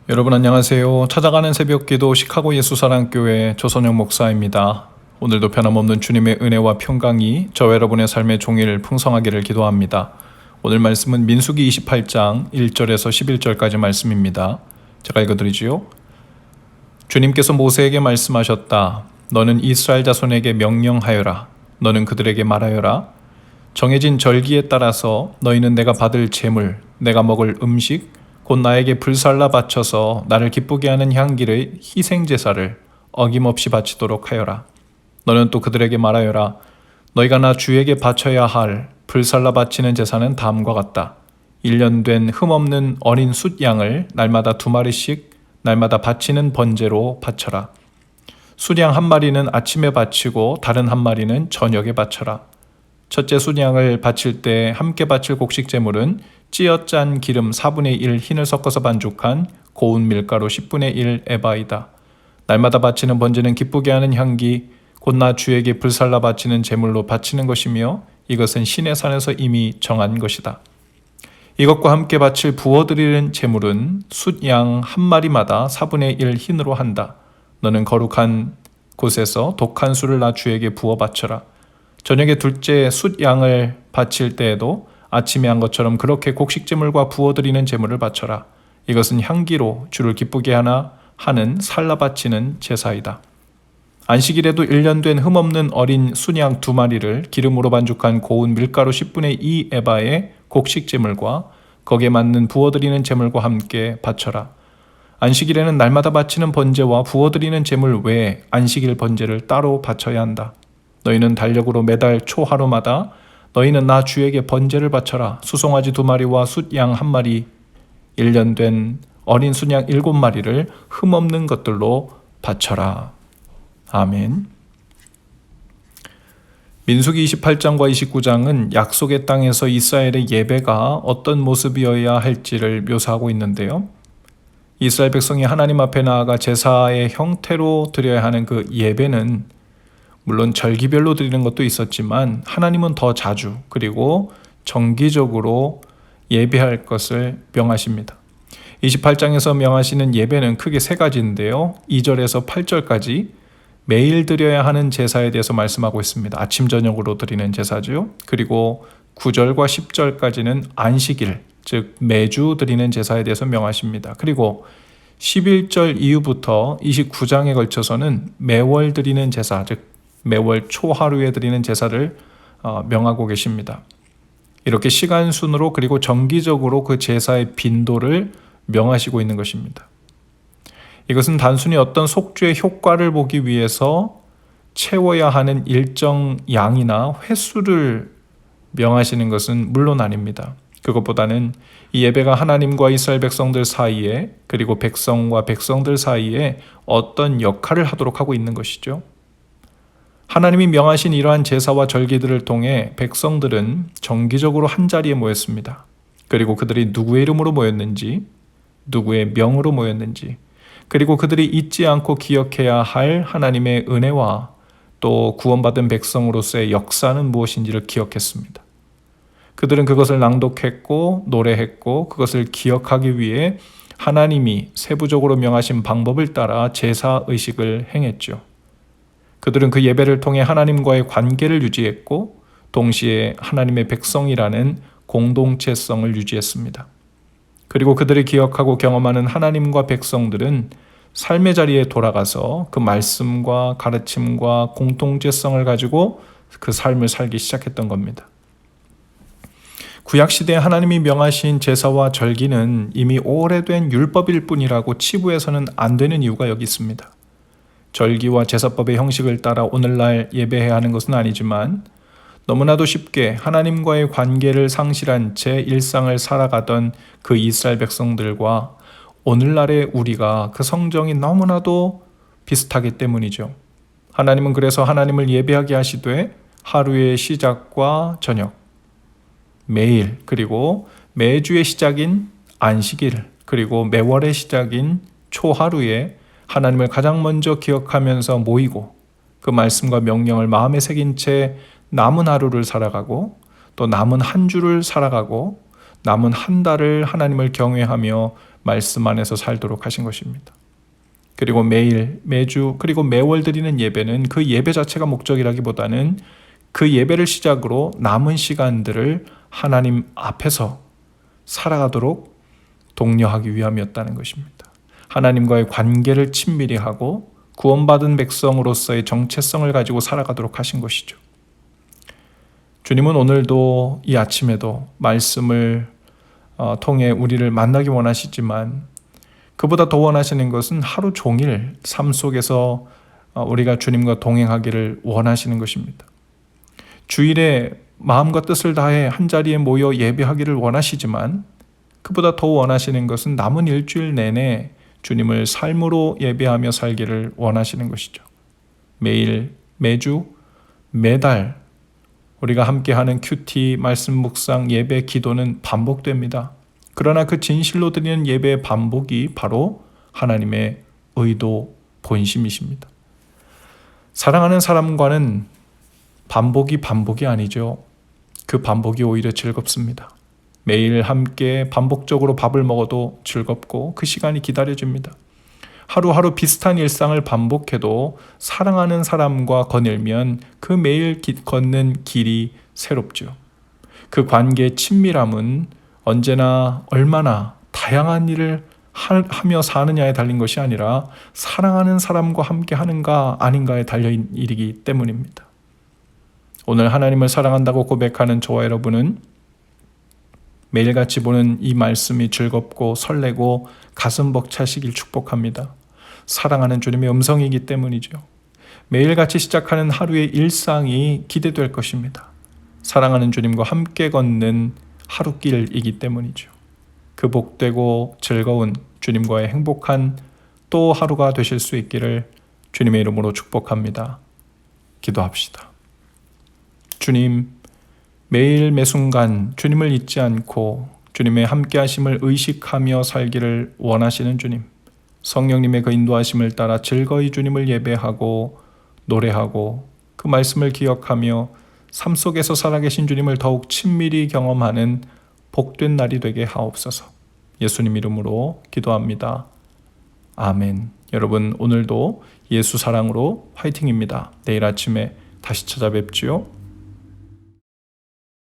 여러분 안녕하세요. 찾아가는 새벽기도 시카고 예수사랑교회 조선영 목사입니다. 오늘도 변함없는 주님의 은혜와 평강이 저와 여러분의 삶의 종일 풍성하기를 기도합니다. 오늘 말씀은 민수기 28장 1절에서 11절까지 말씀입니다. 제가 읽어드리지요. 주님께서 모세에게 말씀하셨다. 너는 이스라엘 자손에게 명령하여라. 너는 그들에게 말하여라. 정해진 절기에 따라서 너희는 내가 받을 제물, 내가 먹을 음식, 곧 나에게 불살라 바쳐서 나를 기쁘게 하는 향기를 희생제사를 어김없이 바치도록 하여라. 너는 또 그들에게 말하여라. 너희가 나 주에게 바쳐야 할 불살라 바치는 제사는 다음과 같다. 1년 된 흠없는 어린 숫양을 날마다 2마리씩 날마다 바치는 번제로 바쳐라. 숫양 1마리는 아침에 바치고 다른 1마리는 저녁에 바쳐라. 첫째 숫양을 바칠 때 함께 바칠 곡식 제물은 찌어짠 기름 4분의 1 흰을 섞어서 반죽한 고운 밀가루 10분의 1 에바이다. 날마다 바치는 번제는 기쁘게 하는 향기 곧 나 주에게 불살라 바치는 제물로 바치는 것이며 이것은 신의 산에서 이미 정한 것이다. 이것과 함께 바칠 부어드리는 제물은 숫양 1마리마다 4분의 1 흰으로 한다. 너는 거룩한 곳에서 독한 술을 나 주에게 부어 바쳐라. 저녁에 둘째 숫양을 바칠 때에도 아침에 한 것처럼 그렇게 곡식제물과 부어드리는 제물을 바쳐라. 이것은 향기로 주를 기쁘게 하는 살라 바치는 제사이다. 안식일에도 1년 된 흠없는 어린 순양 2마리를 기름으로 반죽한 고운 밀가루 10분의 2 에바의 곡식제물과 거기에 맞는 부어드리는 제물과 함께 바쳐라. 안식일에는 날마다 바치는 번제와 부어드리는 제물 외에 안식일 번제를 따로 바쳐야 한다. 너희는 달력으로 매달 초하루마다 너희는 나 주에게 번제를 바쳐라. 수송아지 2마리와 숫양 1마리, 1년 된 어린 순양 7마리를 흠없는 것들로 바쳐라. 아멘. 민수기 28장과 29장은 약속의 땅에서 이스라엘의 예배가 어떤 모습이어야 할지를 묘사하고 있는데요. 이스라엘 백성이 하나님 앞에 나아가 제사의 형태로 드려야 하는 그 예배는 물론 절기별로 드리는 것도 있었지만 하나님은 더 자주 그리고 정기적으로 예배할 것을 명하십니다. 28장에서 명하시는 예배는 크게 3가지인데요. 2절에서 8절까지 매일 드려야 하는 제사에 대해서 말씀하고 있습니다. 아침 저녁으로 드리는 제사죠. 그리고 9절과 10절까지는 안식일, 즉 매주 드리는 제사에 대해서 명하십니다. 그리고 11절 이후부터 29장에 걸쳐서는 매월 드리는 제사, 즉 매월 초하루에 드리는 제사를 명하고 계십니다. 이렇게 시간 순으로 그리고 정기적으로 그 제사의 빈도를 명하시고 있는 것입니다. 이것은 단순히 어떤 속죄의 효과를 보기 위해서 채워야 하는 일정 양이나 횟수를 명하시는 것은 물론 아닙니다. 그것보다는 이 예배가 하나님과 이스라엘 백성들 사이에 그리고 백성과 백성들 사이에 어떤 역할을 하도록 하고 있는 것이죠. 하나님이 명하신 이러한 제사와 절기들을 통해 백성들은 정기적으로 한자리에 모였습니다. 그리고 그들이 누구의 이름으로 모였는지, 누구의 명으로 모였는지, 그리고 그들이 잊지 않고 기억해야 할 하나님의 은혜와 또 구원받은 백성으로서의 역사는 무엇인지를 기억했습니다. 그들은 그것을 낭독했고 노래했고 그것을 기억하기 위해 하나님이 세부적으로 명하신 방법을 따라 제사의식을 행했죠. 그들은 그 예배를 통해 하나님과의 관계를 유지했고 동시에 하나님의 백성이라는 공동체성을 유지했습니다. 그리고 그들이 기억하고 경험하는 하나님과 백성들은 삶의 자리에 돌아가서 그 말씀과 가르침과 공동체성을 가지고 그 삶을 살기 시작했던 겁니다. 구약시대에 하나님이 명하신 제사와 절기는 이미 오래된 율법일 뿐이라고 치부해서는 안 되는 이유가 여기 있습니다. 절기와 제사법의 형식을 따라 오늘날 예배해야 하는 것은 아니지만 너무나도 쉽게 하나님과의 관계를 상실한 채 일상을 살아가던 그 이스라엘 백성들과 오늘날의 우리가 그 성정이 너무나도 비슷하기 때문이죠. 하나님은 그래서 하나님을 예배하게 하시되 하루의 시작과 저녁, 매일 그리고 매주의 시작인 안식일 그리고 매월의 시작인 초하루에 하나님을 가장 먼저 기억하면서 모이고 그 말씀과 명령을 마음에 새긴 채 남은 하루를 살아가고 또 남은 한 주를 살아가고 남은 한 달을 하나님을 경외하며 말씀 안에서 살도록 하신 것입니다. 그리고 매일, 매주, 그리고 매월 드리는 예배는 그 예배 자체가 목적이라기보다는 그 예배를 시작으로 남은 시간들을 하나님 앞에서 살아가도록 독려하기 위함이었다는 것입니다. 하나님과의 관계를 친밀히 하고 구원받은 백성으로서의 정체성을 가지고 살아가도록 하신 것이죠. 주님은 오늘도 이 아침에도 말씀을 통해 우리를 만나기 원하시지만 그보다 더 원하시는 것은 하루 종일 삶 속에서 우리가 주님과 동행하기를 원하시는 것입니다. 주일에 마음과 뜻을 다해 한자리에 모여 예배하기를 원하시지만 그보다 더 원하시는 것은 남은 일주일 내내 주님을 삶으로 예배하며 살기를 원하시는 것이죠. 매일, 매주, 매달 우리가 함께하는 큐티, 말씀 묵상, 예배, 기도는 반복됩니다. 그러나 그 진실로 드리는 예배의 반복이 바로 하나님의 의도, 본심이십니다. 사랑하는 사람과는 반복이 아니죠. 그 반복이 오히려 즐겁습니다. 매일 함께 반복적으로 밥을 먹어도 즐겁고 그 시간이 기다려집니다. 하루하루 비슷한 일상을 반복해도 사랑하는 사람과 거닐면 그 매일 걷는 길이 새롭죠. 그 관계의 친밀함은 언제나 얼마나 다양한 일을 하며 사느냐에 달린 것이 아니라 사랑하는 사람과 함께 하는가 아닌가에 달려있는 일이기 때문입니다. 오늘 하나님을 사랑한다고 고백하는 저와 여러분은 매일같이 보는 이 말씀이 즐겁고 설레고 가슴 벅차시길 축복합니다. 사랑하는 주님의 음성이기 때문이죠. 매일같이 시작하는 하루의 일상이 기대될 것입니다. 사랑하는 주님과 함께 걷는 하루길이기 때문이죠. 그 복되고 즐거운 주님과의 행복한 또 하루가 되실 수 있기를 주님의 이름으로 축복합니다. 기도합시다. 주님, 매일 매순간 주님을 잊지 않고 주님의 함께하심을 의식하며 살기를 원하시는 주님, 성령님의 그 인도하심을 따라 즐거이 주님을 예배하고 노래하고 그 말씀을 기억하며 삶 속에서 살아계신 주님을 더욱 친밀히 경험하는 복된 날이 되게 하옵소서. 예수님 이름으로 기도합니다. 아멘. 여러분 오늘도 예수 사랑으로 화이팅입니다. 내일 아침에 다시 찾아뵙지요.